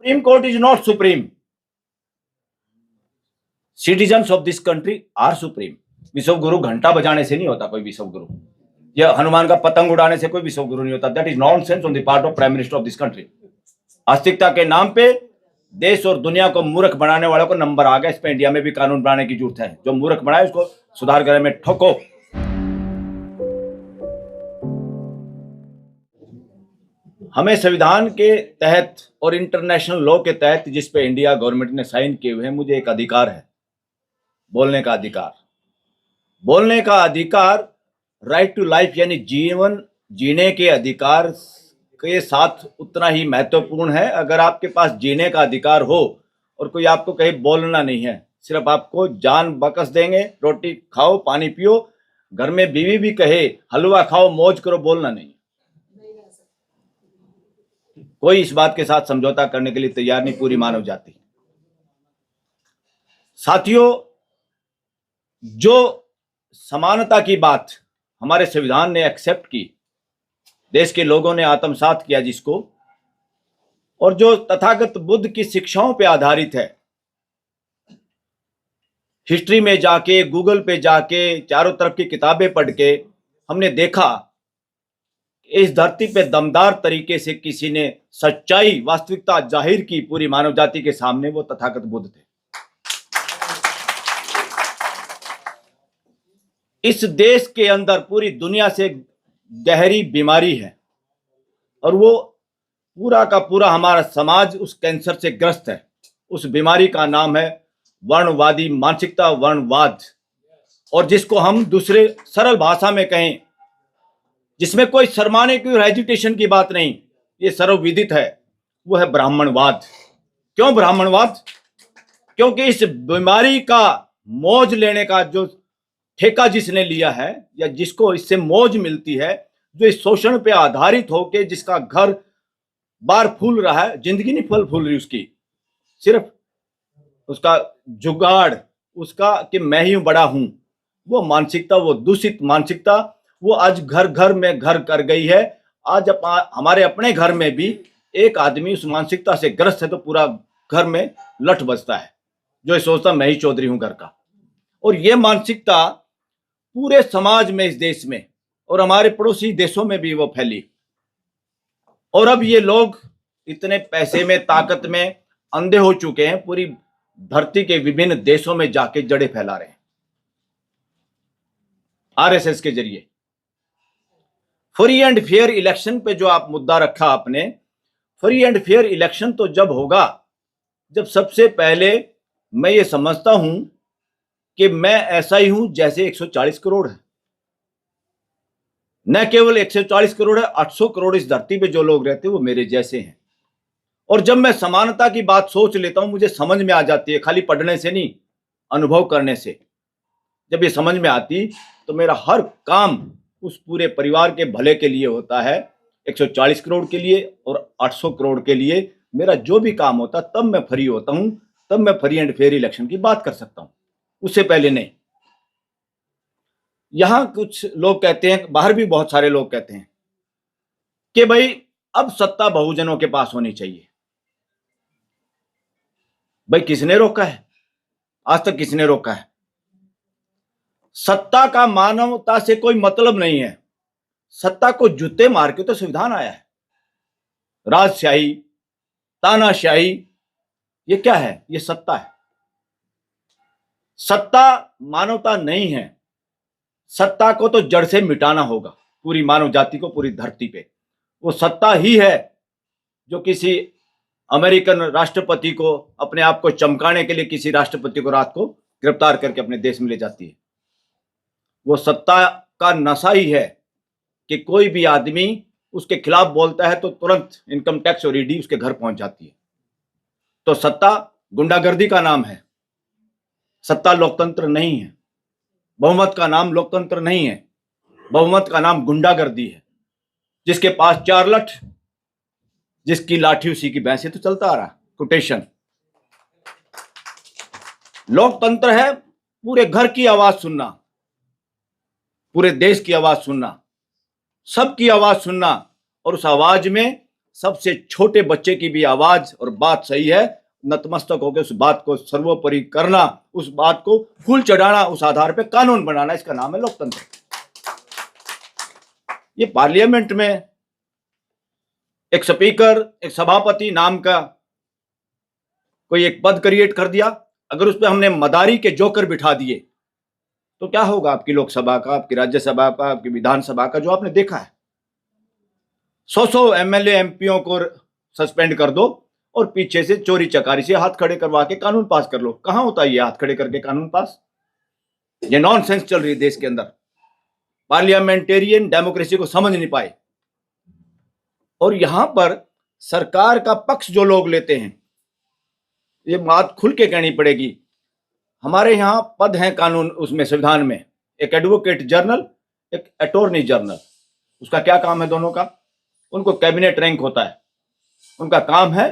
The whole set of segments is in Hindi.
Supreme Court is not supreme. Citizens of this country are supreme. विश्व गुरु घंटा बजाने से नहीं होता कोई विश्व गुरु, या हनुमान का पतंग उड़ाने से कोई विश्व गुरु नहीं होता. That is nonsense on the part of prime minister of this country. आस्तिकता के नाम पे देश और दुनिया को मूर्ख बनाने वालों को नंबर आ गया. इस पे इंडिया में भी कानून बनाने की जरूरत है. जो मूर्ख बनाए उसको सुधार करने में ठोको. हमें संविधान के तहत और इंटरनेशनल लॉ के तहत जिस पे इंडिया गवर्नमेंट ने साइन किए हुए हैं, मुझे एक अधिकार है, बोलने का अधिकार. बोलने का अधिकार राइट टू लाइफ यानी जीवन जीने के अधिकार के साथ उतना ही महत्वपूर्ण है. अगर आपके पास जीने का अधिकार हो और कोई आपको कहे बोलना नहीं है, सिर्फ आपको जान बकस देंगे, रोटी खाओ पानी पियो, घर में बीवी भी कहे हलवा खाओ मौज करो, बोलना नहीं. कोई इस बात के साथ समझौता करने के लिए तैयार नहीं, पूरी मानव जाति. साथियों, जो समानता की बात हमारे संविधान ने एक्सेप्ट की, देश के लोगों ने आत्मसात किया जिसको, और जो तथागत बुद्ध की शिक्षाओं पे आधारित है, हिस्ट्री में जाके गूगल पे जाके चारों तरफ की किताबें पढ़ के हमने देखा इस धरती पे दमदार तरीके से किसी ने सच्चाई वास्तविकता जाहिर की पूरी मानव जाति के सामने, वो तथागत बुद्ध थे. इस देश के अंदर पूरी दुनिया से गहरी बीमारी है और वो पूरा का पूरा हमारा समाज उस कैंसर से ग्रस्त है. उस बीमारी का नाम है वर्णवादी मानसिकता, वर्णवाद. और जिसको हम दूसरे सरल भाषा में कहें, जिसमें कोई शर्माने की और हेजिटेशन की बात नहीं, ये सर्वविदित है, वो है ब्राह्मणवाद. क्यों ब्राह्मणवाद? क्योंकि इस बीमारी का मौज लेने का जो ठेका जिसने लिया है, या जिसको इससे मौज मिलती है, जो इस शोषण पे आधारित होके जिसका घर बार फूल रहा है, जिंदगी नहीं फल फूल रही उसकी, सिर्फ उसका जुगाड़ उसका कि मैं ही बड़ा हूं, वो मानसिकता, वो दूषित मानसिकता, वो आज घर घर में घर कर गई है. आज हमारे अपने घर में भी एक आदमी उस मानसिकता से ग्रस्त है तो पूरा घर में लठ बजता है, जो ये सोचता मैं ही चौधरी हूं घर का. और ये मानसिकता पूरे समाज में, इस देश में और हमारे पड़ोसी देशों में भी वो फैली. और अब ये लोग इतने पैसे में, ताकत में अंधे हो चुके हैं, पूरी धरती के विभिन्न देशों में जाके जड़ें फैला रहे हैं आरएसएस के जरिए. फ्री एंड फेयर इलेक्शन पे जो आप मुद्दा रखा आपने, फ्री एंड फेयर इलेक्शन तो जब होगा जब सबसे पहले मैं ये समझता हूं कि मैं ऐसा ही हूं जैसे 140 करोड़ है. न केवल 140 करोड़ है, 800 करोड़ इस धरती पे जो लोग रहते हैं वो मेरे जैसे हैं. और जब मैं समानता की बात सोच लेता हूं, मुझे समझ में आ जाती है, खाली पढ़ने से नहीं, अनुभव करने से. जब ये समझ में आती तो मेरा हर काम उस पूरे परिवार के भले के लिए होता है. 140 करोड़ के लिए और 800 करोड़ के लिए मेरा जो भी काम होता, तब मैं फ्री होता हूं, तब मैं फ्री एंड फेयर इलेक्शन की बात कर सकता हूं, उससे पहले नहीं. यहां कुछ लोग कहते हैं, बाहर भी बहुत सारे लोग कहते हैं कि भाई अब सत्ता बहुजनों के पास होनी चाहिए. भाई किसने रोका है? आज तक किसने रोका है? सत्ता का मानवता से कोई मतलब नहीं है. सत्ता को जूते मार के तो संविधान आया है. राजशाही, तानाशाही, ये क्या है? ये सत्ता है. सत्ता मानवता नहीं है. सत्ता को तो जड़ से मिटाना होगा, पूरी मानव जाति को, पूरी धरती पे. वो सत्ता ही है जो किसी अमेरिकन राष्ट्रपति को अपने आप को चमकाने के लिए किसी राष्ट्रपति को रात को गिरफ्तार करके अपने देश में ले जाती है. वो सत्ता का नशा ही है कि कोई भी आदमी उसके खिलाफ बोलता है तो तुरंत इनकम टैक्स और ईडी उसके घर पहुंच जाती है. तो सत्ता गुंडागर्दी का नाम है. सत्ता लोकतंत्र नहीं है. बहुमत का नाम लोकतंत्र नहीं है. बहुमत का नाम गुंडागर्दी है. जिसके पास 4 लठ, जिसकी लाठी उसी की भैंस, तो चलता आ रहा कोटेशन. लोकतंत्र है पूरे घर की आवाज सुनना, पूरे देश की आवाज सुनना, सबकी आवाज सुनना, और उस आवाज में सबसे छोटे बच्चे की भी आवाज और बात सही है, नतमस्तक होकर उस बात को सर्वोपरि करना, उस बात को फूल चढ़ाना, उस आधार पे कानून बनाना, इसका नाम है लोकतंत्र। ये पार्लियामेंट में एक स्पीकर, एक सभापति नाम का कोई एक पद क्रिएट कर दिया, अगर उस पर हमने मदारी के जोकर बिठा दिए तो क्या होगा आपकी लोकसभा का, आपकी राज्यसभा का, आपकी विधानसभा का, जो आपने देखा है। 100 एमएलए एमपीओ को सस्पेंड कर दो और पीछे से चोरी चकारी से हाथ खड़े करवा के कानून पास कर लो। कहां होता है ये हाथ खड़े करके कानून पास? ये नॉनसेंस चल रही है देश के अंदर। पार्लियामेंटेरियन डेमोक्रेसी को समझ नहीं पाए और यहां पर सरकार का पक्ष जो लोग लेते हैं, ये बात खुल के कहनी पड़ेगी। हमारे यहाँ पद हैं कानून, उसमें संविधान में, एक एडवोकेट जनरल, एक अटॉर्नी जनरल। उसका क्या काम है दोनों का? उनको कैबिनेट रैंक होता है। उनका काम है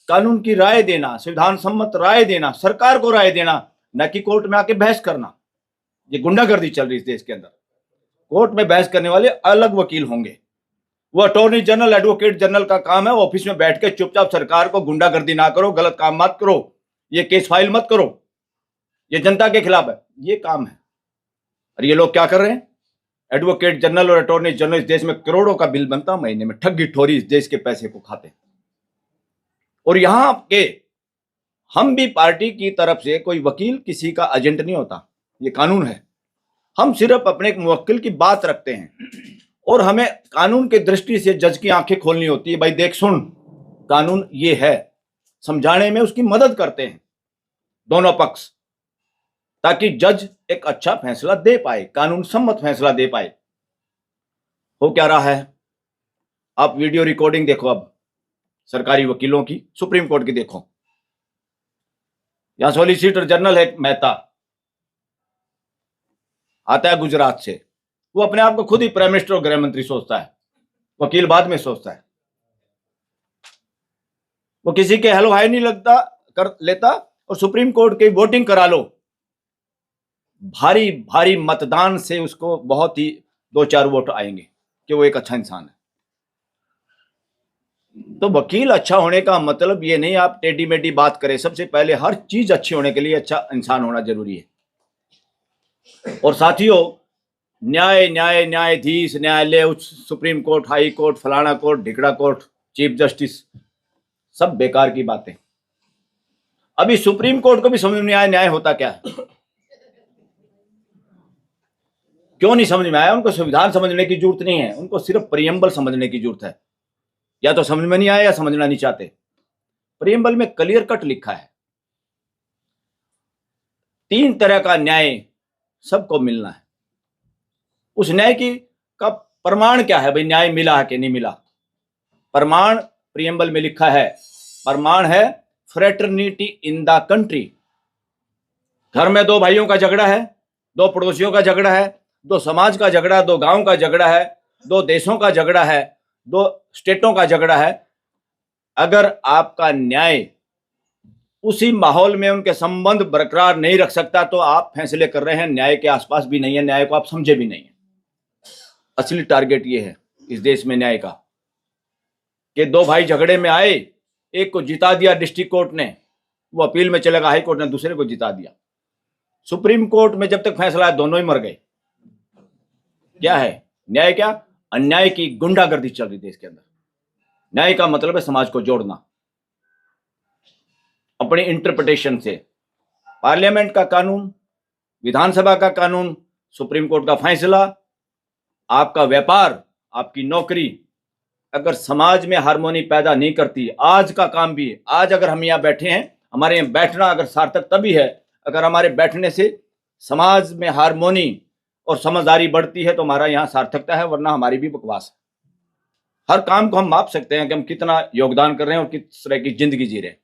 कानून की राय देना, संविधान सम्मत राय देना, सरकार को राय देना, न कि कोर्ट में आके बहस करना। ये गुंडागर्दी चल रही है इस देश के अंदर। कोर्ट में बहस करने वाले अलग वकील होंगे। वो अटॉर्नी जनरल, एडवोकेट जनरल का काम है ऑफिस में बैठ के चुपचाप सरकार को गुंडागर्दी ना करो, गलत काम मत करो, ये केस फाइल मत करो, ये जनता के खिलाफ है, ये काम है। और ये लोग क्या कर रहे हैं? एडवोकेट जनरल और अटॉर्नी जनरल, इस देश में करोड़ों का बिल बनता महीने में, ठगी ठोरी इस देश के पैसे को खाते। और यहां के हम भी पार्टी की तरफ से कोई वकील किसी का एजेंट नहीं होता, ये कानून है। हम सिर्फ अपने एक मुवक्किल की बात रखते हैं और हमें कानून की दृष्टि से जज की आंखें खोलनी होती है। भाई देख सुन, कानून ये है, समझाने में उसकी मदद करते हैं दोनों पक्ष, ताकि जज एक अच्छा फैसला दे पाए, कानून सम्मत फैसला दे पाए। हो क्या रहा है? आप वीडियो रिकॉर्डिंग देखो अब सरकारी वकीलों की, सुप्रीम कोर्ट की देखो। यहां सॉलिसिटर जनरल है मेहता, आता है गुजरात से। वो अपने आप को खुद ही प्राइम मिनिस्टर और गृह मंत्री सोचता है, वकील बाद में सोचता है। वो किसी के हेलो हाई नहीं लगता कर लेता और सुप्रीम कोर्ट की वोटिंग करा लो, भारी भारी मतदान से उसको बहुत ही 2-4 वोट आएंगे कि वो एक अच्छा इंसान है। तो वकील अच्छा होने का मतलब ये नहीं आप टेढ़ी मेढ़ी बात करें। सबसे पहले हर चीज अच्छी होने के लिए अच्छा इंसान होना जरूरी है। और साथियों, न्याय, न्याय, न्यायाधीश, न्यायालय, उच्च सुप्रीम कोर्ट, हाई कोर्ट, फलाना कोर्ट, ढिकड़ा कोर्ट, चीफ जस्टिस, सब बेकार की बातें। अभी सुप्रीम कोर्ट को भी समझ में नहीं आया न्याय होता क्या है। क्यों नहीं समझ में आया? उनको संविधान समझने की जरूरत नहीं है, उनको सिर्फ प्रियम्बल समझने की जरूरत है। या तो समझ में नहीं आया या समझना नहीं चाहते। प्रियम्बल में क्लियर कट लिखा है 3 तरह का न्याय सबको मिलना है। उस न्याय की का प्रमाण क्या है? भाई न्याय मिला है कि नहीं मिला? प्रमाण प्रियम्बल में लिखा है, प्रमाण है फ्रेटर्निटी इन द कंट्री। घर में 2 भाइयों का झगड़ा है, 2 पड़ोसियों का झगड़ा है, 2 समाज का झगड़ा, 2 गांव का झगड़ा है, 2 देशों का झगड़ा है, 2 स्टेटों का झगड़ा है। अगर आपका न्याय उसी माहौल में उनके संबंध बरकरार नहीं रख सकता तो आप फैसले कर रहे हैं न्याय के आसपास भी नहीं है, न्याय को आप समझे भी नहीं है। असली टारगेट ये है इस देश में न्याय का कि 2 भाई झगड़े में आए, एक को जिता दिया डिस्ट्रिक्ट कोर्ट ने, वो अपील में चलेगा, हाई कोर्ट ने दूसरे को जिता दिया। सुप्रीम कोर्ट में जब तक फैसला है दोनों ही मर गए। क्या है न्याय? क्या अन्याय की गुंडागर्दी चल रही देश के अंदर। न्याय का मतलब है समाज को जोड़ना अपनी इंटरप्रिटेशन से। पार्लियामेंट का कानून, विधानसभा का कानून, सुप्रीम कोर्ट का फैसला, आपका व्यापार, आपकी नौकरी अगर समाज में हार्मोनी पैदा नहीं करती, आज का काम भी, आज अगर हम यहाँ बैठे हैं, हमारे यहाँ बैठना अगर सार्थक तभी है अगर हमारे बैठने से समाज में हार्मोनी और समझदारी बढ़ती है तो हमारा यहाँ सार्थकता है, वरना हमारी भी बकवास है। हर काम को हम माप सकते हैं कि हम कितना योगदान कर रहे हैं और किस तरह की जिंदगी जी रहे हैं।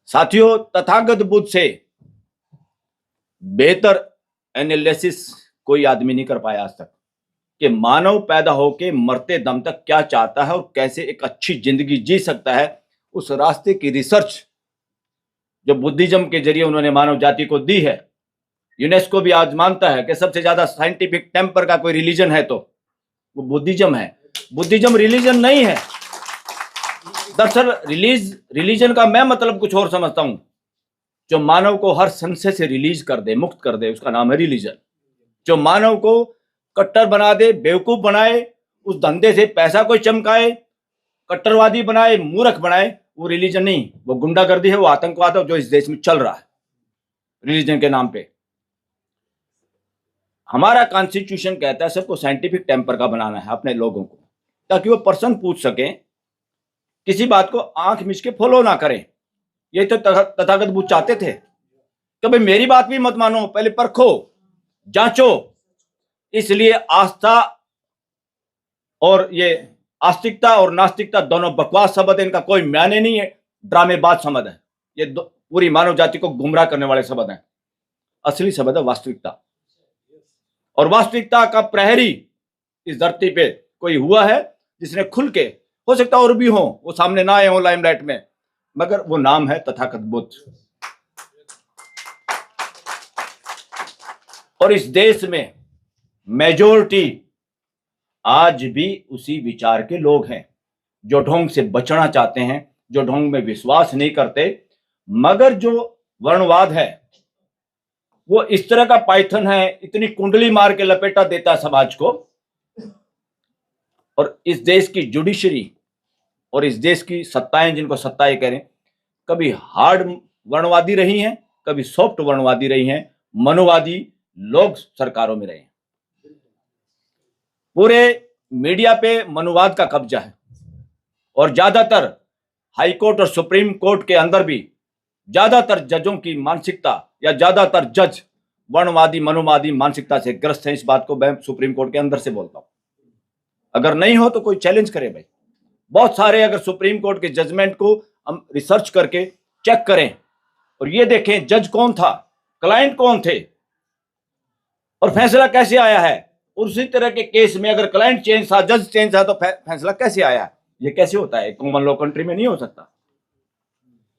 साथियों, तथागत बुद्ध से बेहतर एनालिसिस कोई आदमी नहीं कर पाया आज तक कि मानव पैदा होके मरते दम तक क्या चाहता है और कैसे एक अच्छी जिंदगी जी सकता है। उस रास्ते की रिसर्च जो बुद्धिज्म के जरिए उन्होंने मानव जाति को दी है। यूनेस्को भी आज मानता है कि सबसे ज्यादा साइंटिफिक टेम्पर का कोई रिलीजन है तो वो बुद्धिज्म है। बुद्धिज्म रिलीजन नहीं है, दरअसल रिलीजन का मैं मतलब कुछ और समझता हूं। जो मानव को हर संशय से रिलीज कर दे, मुक्त कर दे, उसका नाम है रिलीजन। जो मानव को कट्टर बना दे, बेवकूफ बनाए, उस धंधे से पैसा कोई चमकाए, कट्टरवादी बनाए, मूर्ख बनाए, वो रिलीजन नहीं, वो गुंडागर्दी है, वो आतंकवाद है जो इस देश में चल रहा है रिलीजन के नाम पे। हमारा कॉन्स्टिट्यूशन कहता है सबको साइंटिफिक टेम्पर का बनाना है अपने लोगों को, ताकि वो पर्सन पूछ सके, किसी बात को आंख मिच के फॉलो ना करें। ये तो तथागत बुद्ध चाहते थे कि भाई मेरी बात भी मत मानो, पहले परखो, जांचो। इसलिए आस्था और ये आस्तिकता और नास्तिकता दोनों बकवास शब्द है, इनका कोई मायने नहीं है, ड्रामेबाज शब्द है। ये पूरी मानव जाति को गुमराह करने वाले शब्द हैं। असली शब्द है वास्तविकता, और वास्तविकता का प्रहरी इस धरती पे कोई हुआ है जिसने खुल के, हो सकता और भी हो, वो सामने ना आए हो लाइमलाइट में, मगर वो नाम है तथागत बुद्ध। और इस देश में मेजोरिटी आज भी उसी विचार के लोग हैं, जो ढोंग से बचना चाहते हैं, जो ढोंग में विश्वास नहीं करते। मगर जो वर्णवाद है वो इस तरह का पाइथन है, इतनी कुंडली मार के लपेटा देता है समाज को। और इस देश की जुडिशरी और इस देश की सत्ताएं, जिनको सत्ताएं कह रहे हैं, कभी हार्ड वर्णवादी रही हैं, कभी सॉफ्ट वर्णवादी रही हैं, मनुवादी लोग सरकारों में रहे हैं। पूरे मीडिया पे मनुवाद का कब्जा है, और ज्यादातर हाई कोर्ट और सुप्रीम कोर्ट के अंदर भी ज्यादातर जजों की मानसिकता या ज्यादातर जज वर्णवादी मनुवादी मानसिकता से ग्रस्त हैं। इस बात को मैं सुप्रीम कोर्ट के अंदर से बोलता हूं। अगर नहीं हो तो कोई चैलेंज करे भाई। बहुत सारे अगर सुप्रीम कोर्ट के जजमेंट को हम रिसर्च करके चेक करें और ये देखें जज कौन था, क्लाइंट कौन थे और फैसला कैसे आया है। उसी तरह के केस में अगर क्लाइंट चेंज था, जज चेंज था, तो फैसला कैसे आया, ये कैसे होता है? कॉमन लॉ कंट्री में नहीं हो सकता।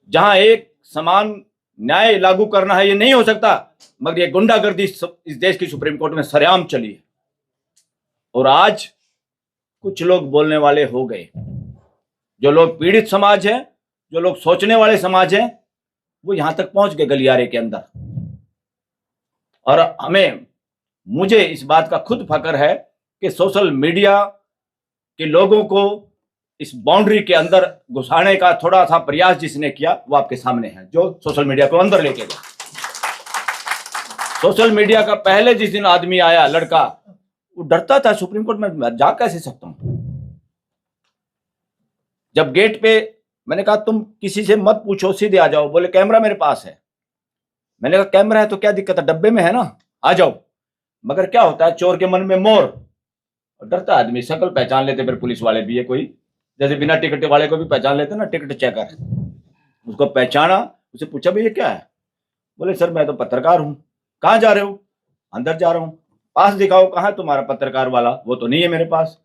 जहां एक समान न्याय लागू करना है, ये नहीं हो सकता। मगर ये गुंडागर्दी इस देश की सुप्रीम कोर्ट में सरेआम चली है। और आज कुछ लोग बोलने वाले हो गए। जो लोग पीड़ित समाज है, जो लोग सोचने वाले समाज है, वो यहां तक पहुंच गए गलियारे के अंदर। और मुझे इस बात का खुद फक्र है कि सोशल मीडिया के लोगों को इस बाउंड्री के अंदर घुसाने का थोड़ा सा प्रयास जिसने किया, वो आपके सामने है, जो सोशल मीडिया को अंदर लेके गया। सोशल मीडिया का पहले जिस दिन आदमी आया, लड़का, वो डरता था सुप्रीम कोर्ट में जा कैसे सकता हूं। जब गेट पे मैंने कहा तुम किसी से मत पूछो, सीधे आ जाओ, बोले कैमरा मेरे पास है। मैंने कहा कैमरा है तो क्या दिक्कत है, डब्बे में है ना, आ जाओ। मगर क्या होता है, चोर के मन में मोर, और डरता आदमी। शक्ल पहचान लेते फिर पुलिस वाले भी है, कोई जैसे बिना टिकट वाले को भी पहचान लेते ना, टिकट चेकर, उसको पहचाना, उसे पूछा भाई ये क्या है? बोले सर मैं तो पत्रकार हूं। कहाँ जा रहे हो? अंदर जा रहा हूं। पास दिखाओ, कहाँ तुम्हारा पत्रकार वाला? वो तो नहीं है मेरे पास।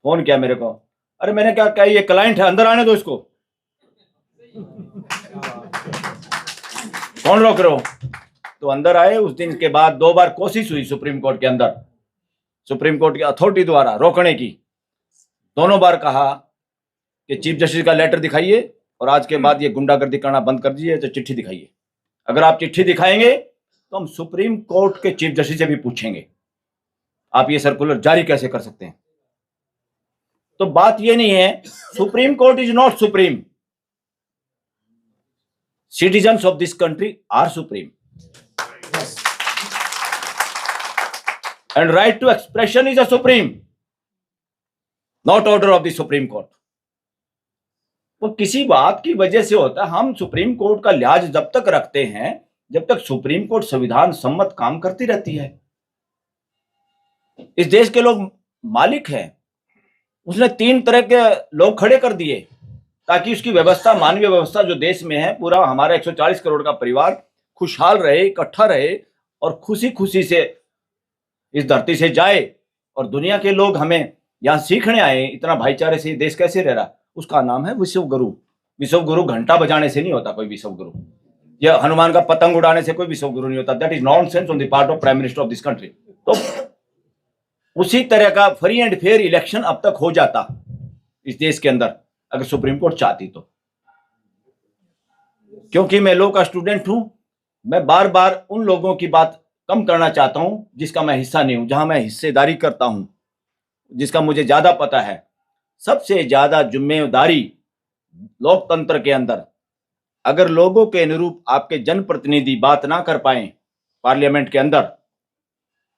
फोन किया मेरे को, अरे मैंने क्या ये क्लाइंट है, अंदर आने दो इसको। कौन रोक रहे हो? तो अंदर आए। उस दिन के बाद 2 बार कोशिश हुई सुप्रीम कोर्ट के अंदर, सुप्रीम कोर्ट की अथॉरिटी द्वारा रोकने की। दोनों बार कहा कि चीफ जस्टिस का लेटर दिखाइए और आज के बाद ये गुंडागर्दी करना बंद कर दीजिए, तो चिट्ठी दिखाइए। अगर आप चिट्ठी दिखाएंगे तो हम सुप्रीम कोर्ट के चीफ जस्टिस से भी पूछेंगे आप ये सर्कुलर जारी कैसे कर सकते हैं। तो बात ये नहीं है, supreme court is not supreme, citizens of this country are supreme, and right to expression is a supreme, not order of the supreme court। वो किसी बात की वजह से होता है। हम सुप्रीम कोर्ट का लिहाज जब तक रखते हैं जब तक सुप्रीम कोर्ट संविधान सम्मत काम करती रहती है। इस देश के लोग मालिक हैं। उसने 3 तरह के लोग खड़े कर दिए ताकि उसकी व्यवस्था, मानवीय व्यवस्था जो देश में है, पूरा हमारा 140 करोड़ का परिवार खुशहाल रहे, इकट्ठा रहे और खुशी खुशी से इस धरती से जाए। और दुनिया के लोग हमें यहाँ सीखने आए इतना भाईचारे से देश कैसे रह रहा। उसका नाम है विश्व गुरु। विश्व गुरु घंटा बजाने से नहीं होता कोई विश्व गुरु, या हनुमान का पतंग उड़ाने से कोई विश्व गुरु नहीं होता। That is nonsense on the part of prime minister of this country. तो उसी तरह का फ्री एंड फेयर इलेक्शन अब तक हो जाता इस देश के अंदर, अगर सुप्रीम कोर्ट चाहती तो। क्योंकि मैं लॉ का स्टूडेंट हूं, मैं बार बार उन लोगों की बात कम करना चाहता हूं जिसका मैं हिस्सा नहीं हूं, जहां मैं हिस्सेदारी करता हूं, जिसका मुझे ज्यादा पता है। सबसे ज्यादा जिम्मेदारी लोकतंत्र के अंदर, अगर लोगों के अनुरूप आपके जनप्रतिनिधि बात ना कर पाए, पार्लियामेंट के अंदर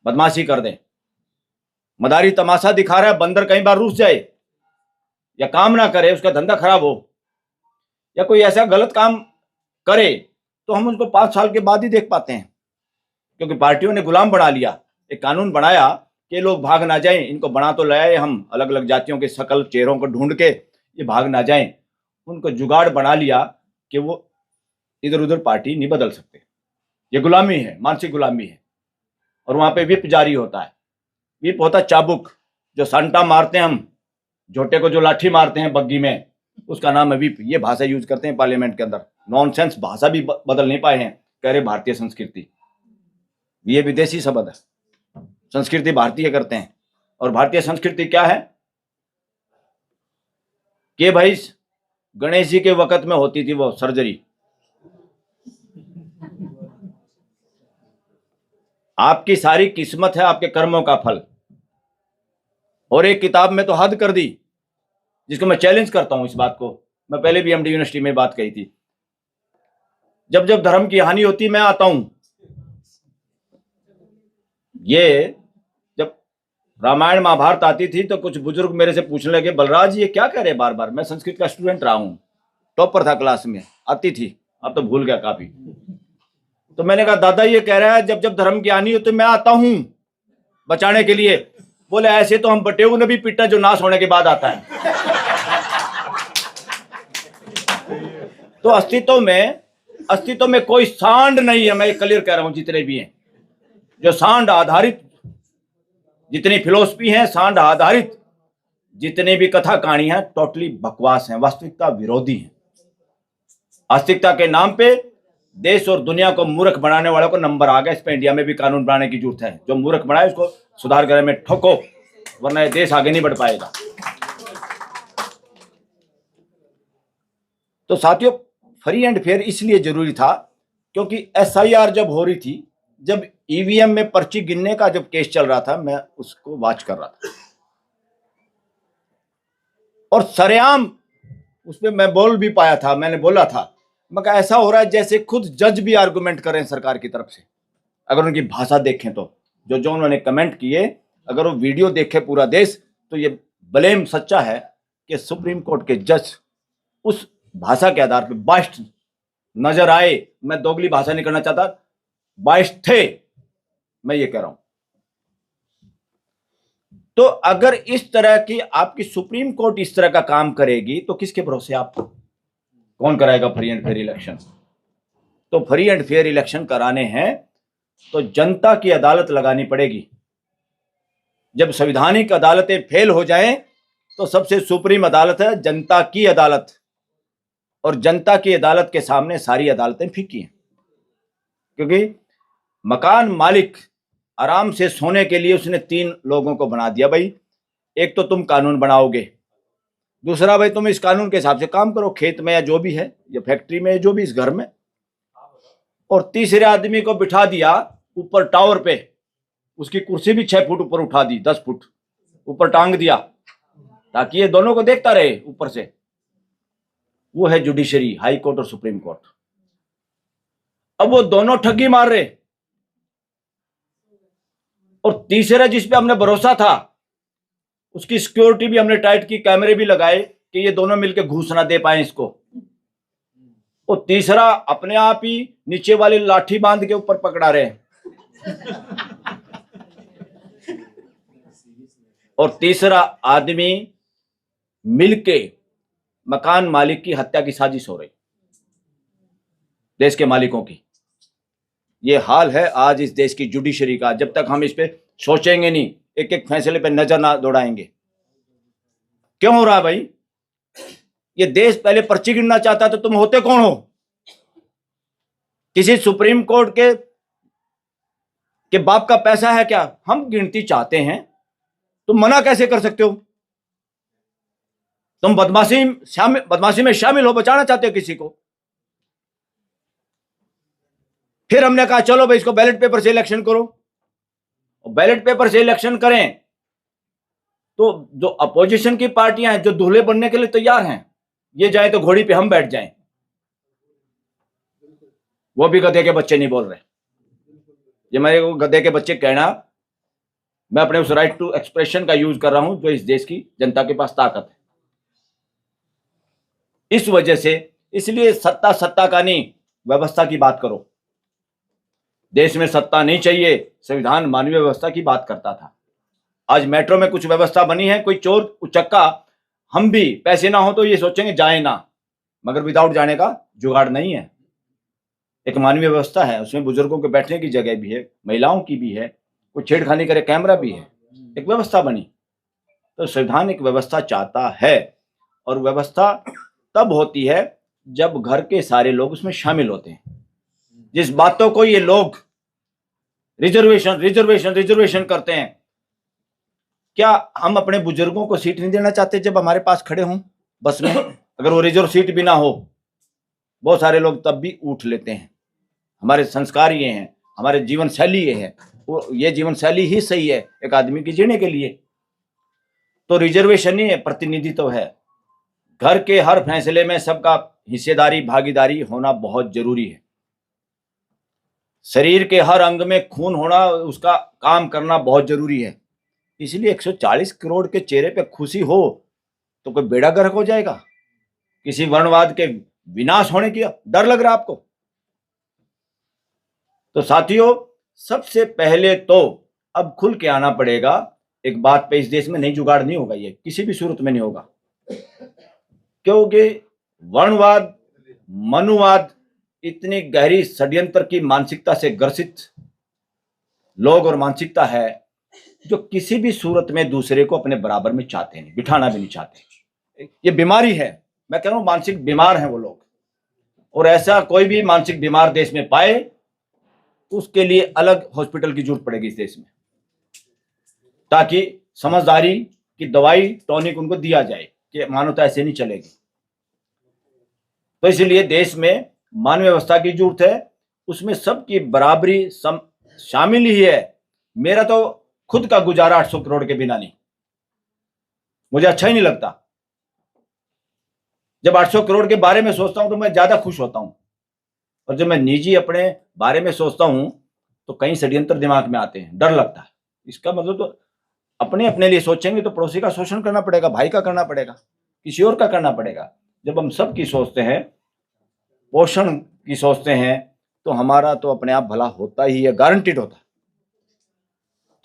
बदमाशी कर दें, मदारी तमाशा दिखा रहा है, बंदर कई बार रुस जाए या काम ना करे, उसका धंधा खराब हो, या कोई ऐसा गलत काम करे, तो हम उसको 5 साल के बाद ही देख पाते हैं। क्योंकि पार्टियों ने गुलाम बना लिया, एक कानून बनाया कि लोग भाग ना जाएं। इनको बना तो लाए हम, अलग अलग जातियों के शकल चेहरों को ढूंढ के, ये भाग ना जाएं। उनको जुगाड़ बना लिया कि वो इधर उधर पार्टी नहीं बदल सकते। ये गुलामी है, मानसिक गुलामी है। और वहां पे विप जारी होता है। विप होता है चाबुक, जो संटा मारते हैं हम, झोटे को जो लाठी मारते हैं बग्गी में, उसका नाम है विप। ये भाषा यूज करते हैं पार्लियामेंट के अंदर। नॉनसेंस भाषा भी बदल नहीं पाए हैं, कह रहे भारतीय संस्कृति। ये विदेशी शब्द है, संस्कृति भारतीय करते हैं। और भारतीय संस्कृति क्या है कि भाई गणेश जी के वक्त में होती थी वो सर्जरी। आपकी सारी किस्मत है आपके कर्मों का फल। और एक किताब में तो हद कर दी, जिसको मैं चैलेंज करता हूं। इस बात को मैं पहले भी एमडी यूनिवर्सिटी में बात कही थी। जब जब धर्म की हानि होती मैं आता हूं। ये जब रामायण महाभारत आती थी तो कुछ बुजुर्ग मेरे से पूछने लगे, बलराज ये क्या कह रहे बार बार। मैं संस्कृत का स्टूडेंट रहा हूं, टॉपर था क्लास में, आती थी, अब तो भूल गया काफी। तो मैंने कहा दादा ये कह रहा है जब जब धर्म की हानि होती मैं आता हूं बचाने के लिए। बोले ऐसे तो हम बटेऊ ने भी पिटा जो नाश होने के बाद आता है। तो अस्तित्व में कोई सांड नहीं है। मैं क्लियर कह रहा हूं, जितने भी हैं जो सांड आधारित, जितनी फिलोसफी है सांड आधारित, जितने भी कथा कहानी है, टोटली बकवास है, वास्तविकता विरोधी है। आस्तिकता के नाम पे देश और दुनिया को मूर्ख बनाने वालों को नंबर आ गया। इस पे इंडिया में भी कानून बनाने की जरूरत है। जो मूर्ख बनाए उसको सुधार गृह में ठोको, वरना देश आगे नहीं बढ़ पाएगा। तो साथियों, फ्री एंड फेयर इसलिए जरूरी था क्योंकि एसआईआर जब हो रही थी, जब ईवीएम में पर्ची गिनने का जब केस चल रहा था, मैं उसको वॉच कर रहा था। और सरेआम उसमें मैं बोल भी पाया था। मैंने बोला था, मैं कहा ऐसा हो रहा है जैसे खुद जज भी आर्गुमेंट कर रहे हैं सरकार की तरफ से। अगर उनकी भाषा देखें तो, जो उन्होंने कमेंट किए, अगर वो वीडियो देखे पूरा देश, तो ये ब्लेम सच्चा है कि सुप्रीम कोर्ट के जज उस भाषा के आधार पर बाइस्ट नजर आए। मैं दोगली भाषा नहीं करना चाहता, बाइस्ट थे, मैं ये कह रहा हूं। तो अगर इस तरह की आपकी सुप्रीम कोर्ट इस तरह का काम करेगी तो किसके भरोसे आप, कौन कराएगा फ्री एंड फेयर इलेक्शन। तो फ्री एंड फेयर इलेक्शन कराने हैं तो जनता की अदालत लगानी पड़ेगी। जब संवैधानिक अदालतें फेल हो जाएं तो सबसे सुप्रीम अदालत है जनता की अदालत। और जनता की अदालत के सामने सारी अदालतें फीकी हैं। क्योंकि मकान मालिक आराम से सोने के लिए उसने 3 लोगों को बना दिया। भाई एक तो तुम कानून बनाओगे, दूसरा भाई तुम इस कानून के हिसाब से काम करो, खेत में या जो भी है, या फैक्ट्री में, जो भी इस घर में। और तीसरे आदमी को बिठा दिया ऊपर टावर पे, उसकी कुर्सी भी 6 फुट ऊपर उठा दी, 10 फुट ऊपर टांग दिया, ताकि ये दोनों को देखता रहे ऊपर से। वो है जुडिशरी, हाई कोर्ट और सुप्रीम कोर्ट। अब वो दोनों ठगी मार रहे। और तीसरा जिस पे हमने भरोसा था, उसकी सिक्योरिटी भी हमने टाइट की, कैमरे भी लगाए कि ये दोनों मिलकर घूस ना दे पाए इसको। और तीसरा अपने आप ही नीचे वाली लाठी बांध के ऊपर पकड़ा रहे। और तीसरा आदमी मिलके मकान मालिक की हत्या की साजिश हो रही, देश के मालिकों की। ये हाल है आज इस देश की जुडिशरी का। जब तक हम इस पे सोचेंगे नहीं, एक एक फैसले पे नजर ना दौड़ाएंगे। क्यों हो रहा है भाई? ये देश पहले पर्ची गिनना चाहता तो तुम होते कौन हो? किसी सुप्रीम कोर्ट के बाप का पैसा है क्या? हम गिनती चाहते हैं, तुम मना कैसे कर सकते हो? तुम बदमाशी में शामिल हो, बचाना चाहते हो किसी को। फिर हमने कहा चलो भाई इसको बैलेट पेपर से इलेक्शन करो, और बैलेट पेपर से इलेक्शन करें तो जो अपोजिशन की पार्टियां हैं जो दूल्हे बनने के लिए तैयार हैं, ये जाए तो घोड़ी पे हम बैठ जाएं, वो भी गधे के बच्चे नहीं बोल रहे। ये मेरे को गधे के बच्चे कहना, मैं अपने उस राइट टू एक्सप्रेशन का यूज कर रहा हूं जो इस देश की जनता के पास ताकत है। इस वजह से इसलिए सत्ता का नहीं, व्यवस्था की बात करो। देश में सत्ता नहीं चाहिए, संविधान मानवीय व्यवस्था की बात करता था। आज मेट्रो में कुछ व्यवस्था बनी है, कोई चोर उचक्का, हम भी पैसे ना हो तो ये सोचेंगे जाए ना, मगर विदाउट जाने का जुगाड़ नहीं है। एक मानवीय व्यवस्था है, उसमें बुजुर्गों के बैठने की जगह भी है, महिलाओं की भी है, कोई छेड़खानी करे कैमरा भी है, एक व्यवस्था बनी। तो संविधान एक व्यवस्था चाहता है, और व्यवस्था तब होती है जब घर के सारे लोग उसमें शामिल होते हैं। जिस बातों को ये लोग रिजर्वेशन रिजर्वेशन रिजर्वेशन करते हैं, क्या हम अपने बुजुर्गों को सीट नहीं देना चाहते जब हमारे पास खड़े हों बस में? अगर वो रिजर्व सीट भी ना हो, बहुत सारे लोग तब भी उठ लेते हैं। हमारे संस्कार ये हैं, हमारे जीवन शैली ये है, वो ये जीवन शैली ही सही है एक आदमी की जीने के लिए। तो रिजर्वेशन ही है, प्रतिनिधित्व है। घर के हर फैसले में सबका हिस्सेदारी भागीदारी होना बहुत जरूरी है। शरीर के हर अंग में खून होना, उसका काम करना बहुत जरूरी है। इसलिए 140 करोड़ के चेहरे पे खुशी हो तो कोई बेड़ा गर्क हो जाएगा? किसी वर्णवाद के विनाश होने की डर लग रहा है आपको? तो साथियों, सबसे पहले तो अब खुल के आना पड़ेगा एक बात पे, इस देश में नहीं जुगाड़ नहीं होगा, ये किसी भी सूरत में नहीं होगा, क्योंकि वर्णवाद मनुवाद इतनी गहरी षड्यंत्र की मानसिकता से ग्रसित लोग और मानसिकता है जो किसी भी सूरत में दूसरे को अपने बराबर में चाहते नहीं, बिठाना भी नहीं चाहते। ये बीमारी है, मैं कह रहा हूं मानसिक बीमार हैं वो लोग। और ऐसा कोई भी मानसिक बीमार देश में पाए तो उसके लिए अलग हॉस्पिटल की जरूरत पड़ेगी इस देश में, ताकि समझदारी की दवाई टॉनिक उनको दिया जाए कि मानवता ऐसे नहीं चलेगी। तो इसलिए देश में मानवीय व्यवस्था की जरूरत है, उसमें सबकी बराबरी शामिल ही है। मेरा तो खुद का गुजारा 800 करोड़ के बिना नहीं, मुझे अच्छा ही नहीं लगता। जब 800 करोड़ के बारे में सोचता हूं तो मैं ज्यादा खुश होता हूं, और जब मैं निजी अपने बारे में सोचता हूं तो कई षड्यंत्र दिमाग में आते हैं, डर लगता है। इसका मतलब तो अपने लिए सोचेंगे तो पड़ोसी का शोषण करना पड़ेगा, भाई का करना पड़ेगा, किसी और का करना पड़ेगा। जब हम सब की सोचते हैं, पोषण की सोचते हैं, तो हमारा तो अपने आप भला होता ही है, गारंटीड होता है।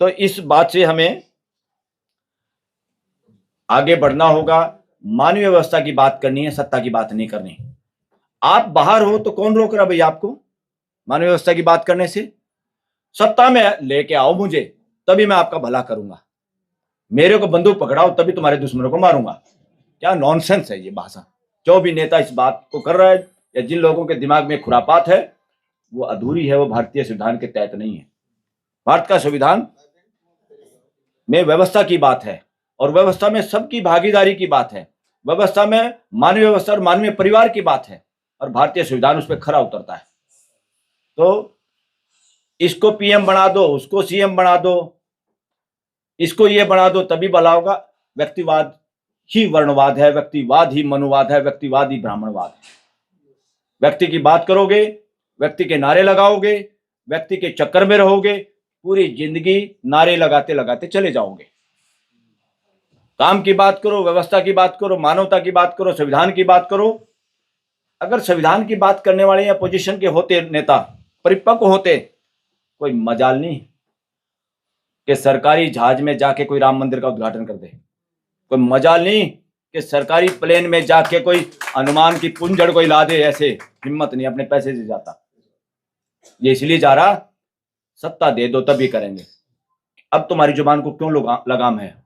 तो इस बात से हमें आगे बढ़ना होगा। मानवीय व्यवस्था की बात करनी है, सत्ता की बात नहीं करनी। आप बाहर हो तो कौन रोक रहा भैया आपको मानवीय व्यवस्था की बात करने से? सत्ता में लेके आओ मुझे, तभी मैं आपका भला करूंगा। मेरे को बंदूक पकड़ाओ तभी तुम्हारे दुश्मनों को मारूंगा। क्या नॉनसेंस है ये भाषा। जो भी नेता इस बात को कर रहा है या जिन लोगों के दिमाग में खुरापात है, वो अधूरी है, वो भारतीय संविधान के तहत नहीं है। भारत का संविधान में व्यवस्था की बात है, और व्यवस्था में सबकी भागीदारी की बात है। व्यवस्था में मानवीय व्यवस्था और मानवीय परिवार की बात है, और भारतीय संविधान उस पर खरा उतरता है। तो इसको पीएम बना दो, उसको सीएम बना दो, इसको ये बना दो, तभी भला होगा। व्यक्तिवाद ही वर्णवाद है, व्यक्तिवाद ही मनुवाद है, व्यक्तिवाद ही ब्राह्मणवाद है। व्यक्ति की बात करोगे, व्यक्ति के नारे लगाओगे, व्यक्ति के चक्कर में रहोगे, पूरी जिंदगी नारे लगाते लगाते चले जाओगे। काम की बात करो, व्यवस्था की बात करो, मानवता की बात करो, संविधान की बात करो। अगर संविधान की बात करने वाले या पोजीशन के होते नेता परिपक्व होते, कोई मजाल नहीं कि सरकारी जहाज में जाके कोई राम मंदिर का उद्घाटन कर दे। कोई मजाल नहीं कि सरकारी प्लेन में जाके कोई हनुमान की पुंजड़ कोई ला दे। ऐसे हिम्मत नहीं, अपने पैसे से जाता। ये इसलिए जा रहा, सत्ता दे दो तभी करेंगे। अब तुम्हारी जुबान को क्यों लगाम है?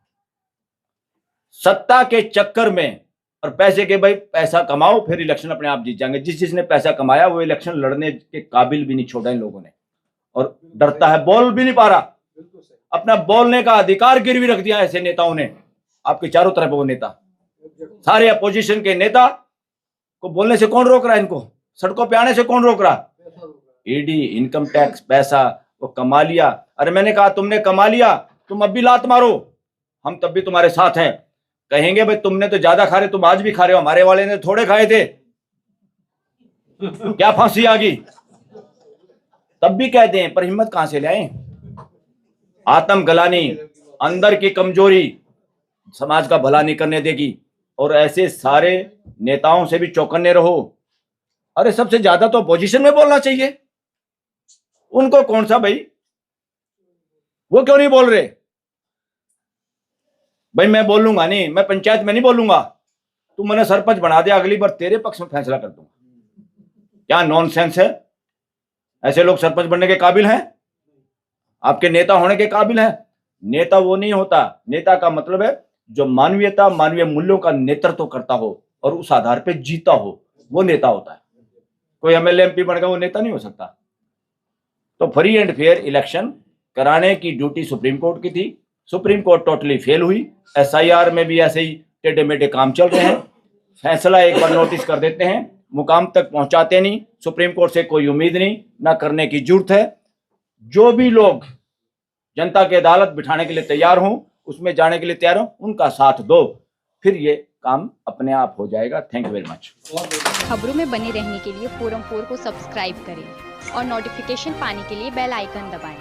सत्ता के चक्कर में और पैसे के, भाई पैसा कमाओ फिर इलेक्शन अपने आप जीत जाएंगे। जिसने पैसा कमाया वो इलेक्शन लड़ने के काबिल भी नहीं छोड़ा इन लोगों ने, और डरता है, बोल भी नहीं पा रहा। अपना बोलने का अधिकार गिरवी रख दिया ऐसे नेताओं ने। आपके चारों तरफ वो नेता सारे अपोजिशन के नेता को बोलने से कौन रोक रहा है? इनको सड़कों पे आने से कौन रोक रहा? ईडी, इनकम टैक्स, पैसा वो कमा लिया। अरे मैंने कहा तुमने कमा लिया, तुम अब भी लात मारो, हम तब भी तुम्हारे साथ हैं। कहेंगे भाई तुमने तो ज्यादा खा रहे, तुम आज भी खा रहे हो, हमारे वाले ने थोड़े खाए थे, क्या फांसी आ गई? तब भी कहते हैं, पर हिम्मत कहां से लाए? आत्म गलानी, अंदर की कमजोरी समाज का भला नहीं करने देगी। और ऐसे सारे नेताओं से भी चौकन्ने रहो। अरे सबसे ज्यादा तो अपोजिशन में बोलना चाहिए, उनको कौन सा भाई, वो क्यों नहीं बोल रहे? भाई मैं बोलूंगा नहीं, मैं पंचायत में नहीं बोलूंगा, तू मैंने सरपंच बना दिया, अगली बार तेरे पक्ष में फैसला कर दूंगा। क्या नॉनसेंस है? ऐसे लोग सरपंच बनने के काबिल हैं? आपके नेता होने के काबिल हैं? नेता वो नहीं होता, नेता का मतलब है जो मानवीयता, मानवीय मूल्यों का नेतृत्व करता हो और उस आधार पे जीता हो, वो नेता होता है। कोई एमएलए एमपी बन गया वो नेता नहीं हो सकता। तो फ्री एंड फेयर इलेक्शन कराने की ड्यूटी सुप्रीम कोर्ट की थी, सुप्रीम कोर्ट टोटली फेल हुई। एसआईआर में भी ऐसे ही टेढ़े मेढ़े काम चल रहे हैं, फैसला एक बार नोटिस कर देते हैं, मुकाम तक पहुंचाते नहीं। सुप्रीम कोर्ट से कोई उम्मीद नहीं, ना करने की जरूरत है। जो भी लोग जनता की अदालत बिठाने के लिए तैयार हों, उसमें जाने के लिए तैयार हो, उनका साथ दो, फिर ये काम अपने आप हो जाएगा। Thank you very much. खबरों में बने रहने के लिए फोरम 4 को सब्सक्राइब करें और नोटिफिकेशन पाने के लिए बेल आइकन दबाएं।